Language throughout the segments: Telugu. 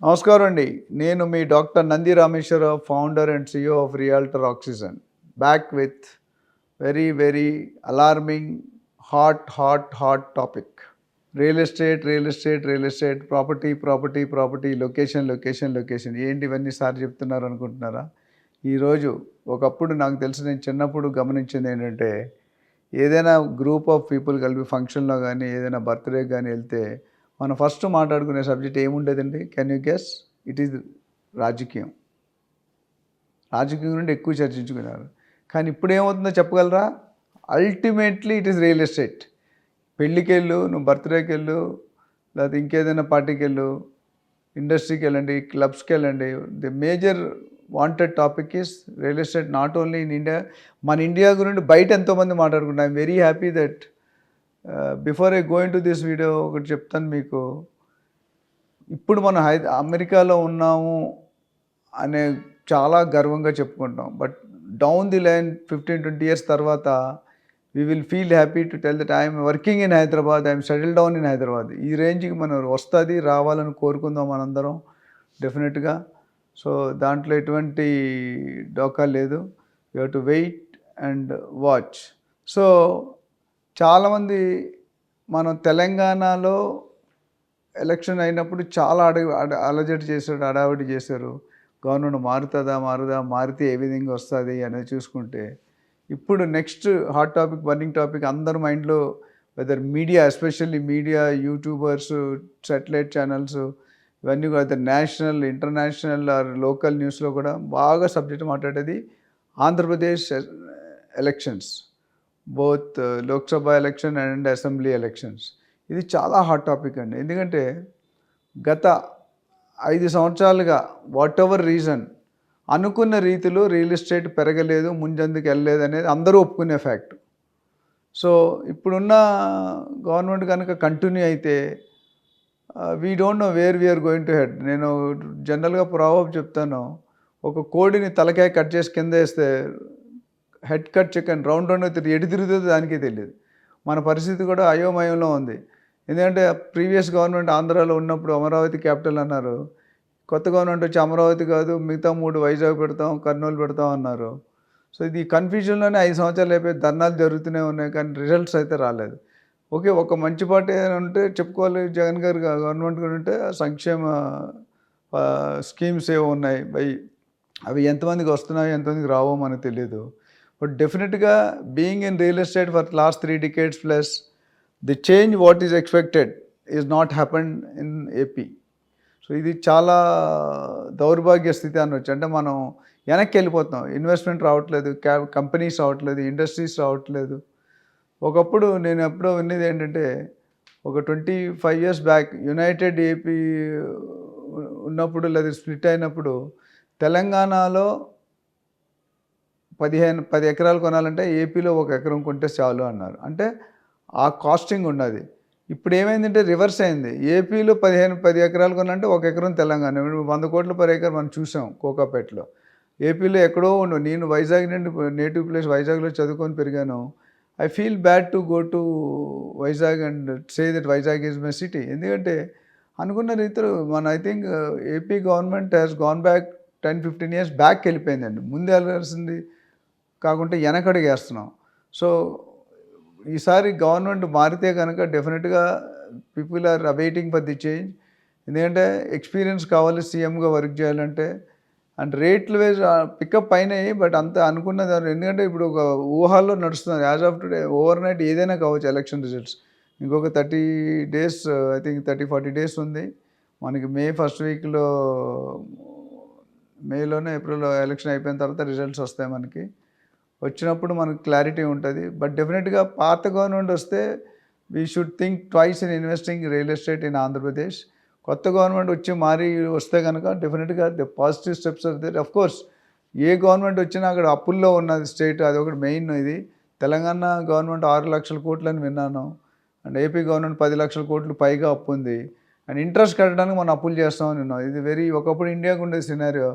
నమస్కారం అండి. నేను మీ doctor Nandi Rameshwar Rao, founder and CEO of realtor oxygen. Back with very alarming hot topic. Real estate, property, location. ఏంటి ఇవన్నీ సార్ చెప్తున్నారు అనుకుంటున్నారా? ఈరోజు ఒకప్పుడు నాకు తెలిసి నేను చిన్నప్పుడు గమనించింది ఏంటంటే, ఏదైనా గ్రూప్ ఆఫ్ పీపుల్ కలిపి ఫంక్షన్‌లో గానీ, ఏదైనా బర్త్‌డేకి గానీ ఎళ్తే, మనం ఫస్ట్ మాట్లాడుకునే సబ్జెక్ట్ ఏముండేదండి? Can you guess? It is రాజకీయం. రాజకీయం గురించి ఎక్కువ చర్చించుకునేవారు. కానీ ఇప్పుడేమవుతుందో చెప్పగలరా? Ultimately it is real estate. పెళ్ళికెళ్ళు, నువ్వు బర్త్‌డేకెళ్ళు, లేకపోతే ఇంకేదైనా పార్టీకెళ్ళు, ఇండస్ట్రీకెళ్ళండి, క్లబ్స్‌కెళ్ళండి. The major wanted topic is real estate not only in India. మన ఇండియా గురించి బయట ఎంతోమంది మాట్లాడుకుంటున్నారు. I'm very happy that before I go into this video ఒకటి చెప్తాను మీకు. ఇప్పుడు మనం అమెరికాలో ఉన్నాము అనే చాలా గర్వంగా చెప్పుకుంటాం. But down the line 15-20 years తర్వాత we will feel happy to tell that I'm working in Hyderabad, I'm settle down in Hyderabad. ఈ రేంజ్కి మనం వస్తుంది, రావాలని కోరుకుందాం మనందరం డెఫినెట్గా. సో దాంట్లో ఎటువంటి డోకా లేదు. You have to wait and watch. So చాలామంది మనం తెలంగాణలో ఎలక్షన్ అయినప్పుడు చాలా అలజడి చేశారు, హడావిడి చేశారు. గవర్నమెంట్ మారుదా, మారితే ఏ విధంగా వస్తుంది అనేది చూసుకుంటే, ఇప్పుడు next hot topic, burning topic అందరి మైండ్లో, whether media, especially media, youtubers, satellite channels, ఇవన్నీ కూడా అయితే నేషనల్, ఇంటర్నేషనల్ ఆర్ లోకల్ న్యూస్లో కూడా బాగా సబ్జెక్ట్ మాట్లాడేది Andhra Pradesh elections, both Lok Sabha election and assembly elections. ఇది చాలా హాట్ టాపిక్ అండి. ఎందుకంటే గత 5 సంవత్సరాలుగా వాట్ ఎవర్ రీజన్ అనుకున్న రీతిలో రియల్ ఎస్టేట్ పెరగలేదు, ముంజందుకు వెళ్ళలేదు అనేది అందరూ ఒప్పుకునే ఫ్యాక్ట్. సో ఇప్పుడున్న గవర్నమెంట్ కనుక కంటిన్యూ అయితే we don't know where we are going to head. నేను జనరల్గా ప్రావర్బ్ చెప్తాను. ఒక కోడిని తలకాయ కట్ చేసి కింద వేస్తే హెడ్ కట్ చికెన్ రౌండ్ ఎటు తిరుగుతుందో దానికే తెలియదు. మన పరిస్థితి కూడా అయోమయంలో ఉంది. ఎందుకంటే ప్రీవియస్ గవర్నమెంట్ ఆంధ్రాలో ఉన్నప్పుడు అమరావతి క్యాపిటల్ అన్నారు. కొత్త గవర్నమెంట్ వచ్చి అమరావతి కాదు, మిగతా 3 వైజాగ్ పెడతాం, కర్నూలు పెడతాం అన్నారు. సో ఇది కన్ఫ్యూజన్లోనే 5 సంవత్సరాలు అయిపోయి ధర్నాలు జరుగుతూనే ఉన్నాయి, కానీ రిజల్ట్స్ అయితే రాలేదు. ఓకే, ఒక మంచి పార్టీ ఏదైనా ఉంటే చెప్పుకోవాలి, జగన్ గారు గవర్నమెంట్ కూడా ఉంటే సంక్షేమ స్కీమ్స్ ఏవో ఉన్నాయి, అవి ఎంతమందికి వస్తున్నాయో ఎంతమందికి రావో మనకు తెలియదు. బట్ డెఫినెట్గా being in real estate for last 3 decades plus, the change what is expected is not happened in AP. So ఇది చాలా దౌర్భాగ్య స్థితి అనొచ్చు. అంటే మనం వెనక్కి వెళ్ళిపోతున్నాం. ఇన్వెస్ట్మెంట్ రావట్లేదు, కంపెనీస్ రావట్లేదు, ఇండస్ట్రీస్ రావట్లేదు. ఒకప్పుడు నేను ఎప్పుడో విన్నది ఏంటంటే, ఒక 25 years బ్యాక్ యునైటెడ్ ఏపీ ఉన్నప్పుడు, లేదా స్ప్లిట్ అయినప్పుడు, తెలంగాణలో 10 ఎకరాలు కొనాలంటే ఏపీలో 1 ఎకరం కొంటే చాలు అన్నారు. అంటే ఆ కాస్టింగ్ ఉన్నది. ఇప్పుడు ఏమైందంటే రివర్స్ అయింది. ఏపీలో 10 ఎకరాలు కొనాలంటే 1 ఎకరం తెలంగాణ. 100 కోట్ల పర్ ఎకర్ మనం చూసాం కోకాపేటలో. ఏపీలో ఎక్కడో ఉండవు. నేను వైజాగ్ నుండి, నేటివ్ ప్లేస్ వైజాగ్లో చదువుకొని పెరిగాను. I feel bad to go to Vizag and say that Vizag is my city. ఎందుకంటే అనుకున్న రీతిలో I think AP government has gone back 10-15 years back వెళ్ళిపోయిందండి. ముందు వెళ్ళాల్సింది కాకుంటే వెనకడుగేస్తున్నాం. సో ఈసారి గవర్నమెంట్ మారితే కనుక డెఫినెట్గా people are awaiting for the change. ఎందుకంటే ఎక్స్పీరియన్స్ కావాలి సీఎంగా వర్క్ చేయాలంటే. అండ్ రేట్లు వైజ్ పికప్ అయినాయి, బట్ అంత అనుకున్న దాని, ఎందుకంటే ఇప్పుడు ఒక ఊహాల్లో నడుస్తున్నారు. As of today over night ఏదైనా కావచ్చు ఎలక్షన్ రిజల్ట్స్. ఇంకొక 30 days, ఐ థింక్ 30-40 days ఉంది. మనకి మే ఫస్ట్ వీక్లో, మేలోనే ఏప్రిల్లో ఎలక్షన్ అయిపోయిన తర్వాత రిజల్ట్స్ వస్తాయి మనకి. వచ్చినప్పుడు మనకు క్లారిటీ ఉంటుంది. బట్ డెఫినెట్గా పాత గవర్నమెంట్ వస్తే we should think twice in investing real estate in Andhra Pradesh. కొత్త గవర్నమెంట్ వచ్చి వస్తే కనుక డెఫినెట్గా the positive steps are there. Of course ఏ గవర్నమెంట్ వచ్చినా అక్కడ అప్పుల్లో ఉన్నది స్టేట్, అది ఒకటి మెయిన్. ఇది తెలంగాణ గవర్నమెంట్ 6 లక్షల కోట్లు అని విన్నాను, అండ్ ఏపీ గవర్నమెంట్ 10 లక్షల కోట్లు పైగా అప్పు ఉంది. అండ్ ఇంట్రెస్ట్ కట్టడానికి మనం అప్పులు చేస్తామని విన్నాం. ఇది ఒకప్పుడు ఇండియాకు ఉండే సినారియో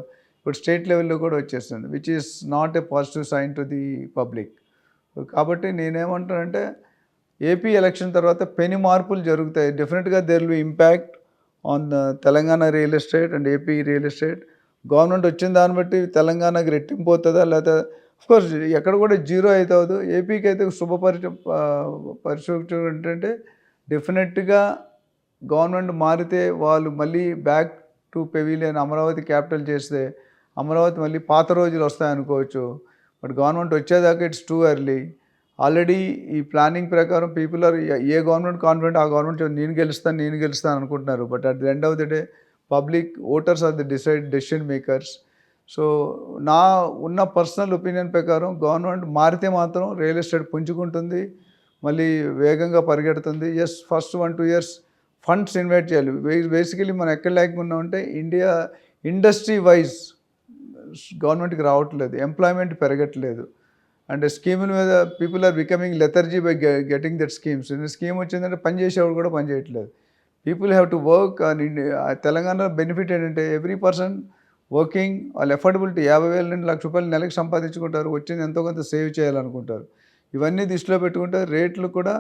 ఇప్పుడు స్టేట్ లెవెల్లో కూడా వచ్చేస్తుంది, which is not a positive sign to the public. కాబట్టి నేనేమంటానంటే, ఏపీ ఎలక్షన్ తర్వాత పెను మార్పులు జరుగుతాయి. డెఫినెట్గా there will be impact on Telangana real estate and AP real estate. Government వచ్చిన దాన్ని బట్టి తెలంగాణకి రెట్టింపు అవుతుందా లేకపోతే కోర్స్ ఎక్కడ కూడా జీరో అయితే అవ్వదు. ఏపీకి అయితే పరిస్థితి ఏంటంటే డెఫినెట్గా గవర్నమెంట్ మారితే వాళ్ళు మళ్ళీ back to pavilion Amaravati capital చేస్తే అమరావతి మళ్ళీ పాత రోజులు వస్తాయనుకోవచ్చు. బట్ గవర్నమెంట్ వచ్చేదాకా ఇట్స్ టూ ఎర్లీ. ఆల్రెడీ ఈ ప్లానింగ్ ప్రకారం పీపుల్ ఆర్ ఏ గవర్నమెంట్ కాన్ఫిడెంట్ ఆ గవర్నమెంట్ నేను గెలుస్తాను అనుకుంటున్నారు. But at the end of the day public voters are the decision makers. So నా ఉన్న పర్సనల్ ఒపీనియన్ ప్రకారం గవర్నమెంట్ మారితే మాత్రం రియల్ ఎస్టేట్ పుంజుకుంటుంది, మళ్ళీ వేగంగా పరిగెడుతుంది. Yes, first 1-2 years funds invite చేయాలి. బేసికలీ మనం ఎక్కడ లేకపోతున్నామంటే ఇండస్ట్రీ వైజ్ గవర్నమెంట్కి రావట్లేదు, ఎంప్లాయ్మెంట్ పెరగట్లేదు. అండ్ స్కీముల మీద people are becoming lethargy by getting that schemes. Scheme వచ్చిందంటే పని చేసేవాడు కూడా పని చేయట్లేదు. People have to work. Telangana benefit ఏంటంటే ఎవ్రీ పర్సన్ వర్కింగ్, వాళ్ళ ఎఫర్డబిలిటీ 50,000 నుండి ₹1,00,000 నెలకు సంపాదించుకుంటారు, వచ్చింది ఎంతో కొంత సేవ్ చేయాలనుకుంటారు. ఇవన్నీ దృష్టిలో పెట్టుకుంటే రేట్లు కూడా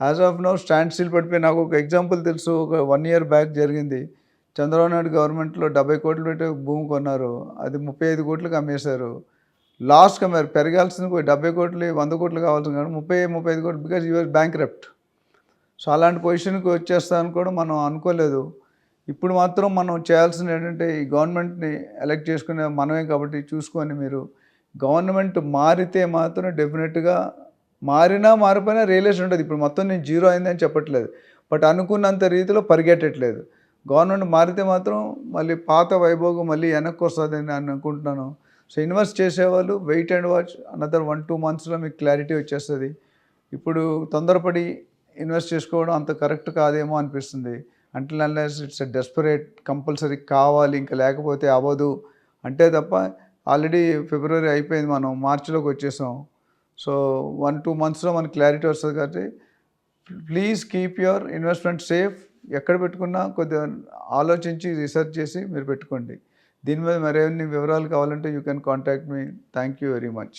as of now stand still పడిపోయి. నాకు ఒక ఎగ్జాంపుల్ తెలుసు. ఒక 1 year బ్యాక్ జరిగింది. చంద్రబాబు నాయుడు గవర్నమెంట్లో 70 కోట్లు పెట్టి భూమి కొన్నారు, అది 35 కోట్లకు అమ్మేశారు. లాస్ట్కి అమ్మారు. పెరగాల్సింది 70 కోట్లు 100 కోట్లు కావాల్సింది కానీ 35 కోట్లు, బికాజ్ యూఆర్ బ్యాంక్రప్ట్. సో అలాంటి పొజిషన్కి వచ్చేస్తాను కూడా మనం అనుకోలేదు. ఇప్పుడు మాత్రం మనం చేయాల్సింది ఏంటంటే ఈ గవర్నమెంట్ని ఎలక్ట్ చేసుకునే మనమే కాబట్టి చూసుకొని మీరు గవర్నమెంట్ మారితే మాత్రం డెఫినెట్గా మారిపోయినా రియల్ ఎస్టేట్ ఉంటుంది. ఇప్పుడు మొత్తం నేను జీరో అయిందని చెప్పట్లేదు, బట్ అనుకున్నంత రీతిలో పరిగెట్టట్లేదు. గవర్నమెంట్ మారితే మాత్రం మళ్ళీ పాత వైభోగం మళ్ళీ వెనక్కి వస్తుందని నేను అనుకుంటున్నాను. సో ఇన్వెస్ట్ చేసేవాళ్ళు వెయిట్ అండ్ వాచ్. అనదర్ 1-2 monthsలో మీకు క్లారిటీ వచ్చేస్తుంది. ఇప్పుడు తొందరపడి ఇన్వెస్ట్ చేసుకోవడం అంత కరెక్ట్ కాదేమో అనిపిస్తుంది. Until unless it's a desperate, compulsory కావాలి, ఇంకా లేకపోతే అవ్వదు అంటే తప్ప. ఆల్రెడీ ఫిబ్రవరి అయిపోయింది, మనం మార్చిలోకి వచ్చేసాం. సో 1-2 monthsలో మనకి క్లారిటీ వస్తుంది. కాబట్టి please keep your investment safe. ఎక్కడ పెట్టుకున్నా కొద్దిగా ఆలోచించి రీసెర్చ్ చేసి మీరు పెట్టుకోండి. దీని మీద మరిన్ని వివరాలు కావాలంటే you can contact me. Thank you very much.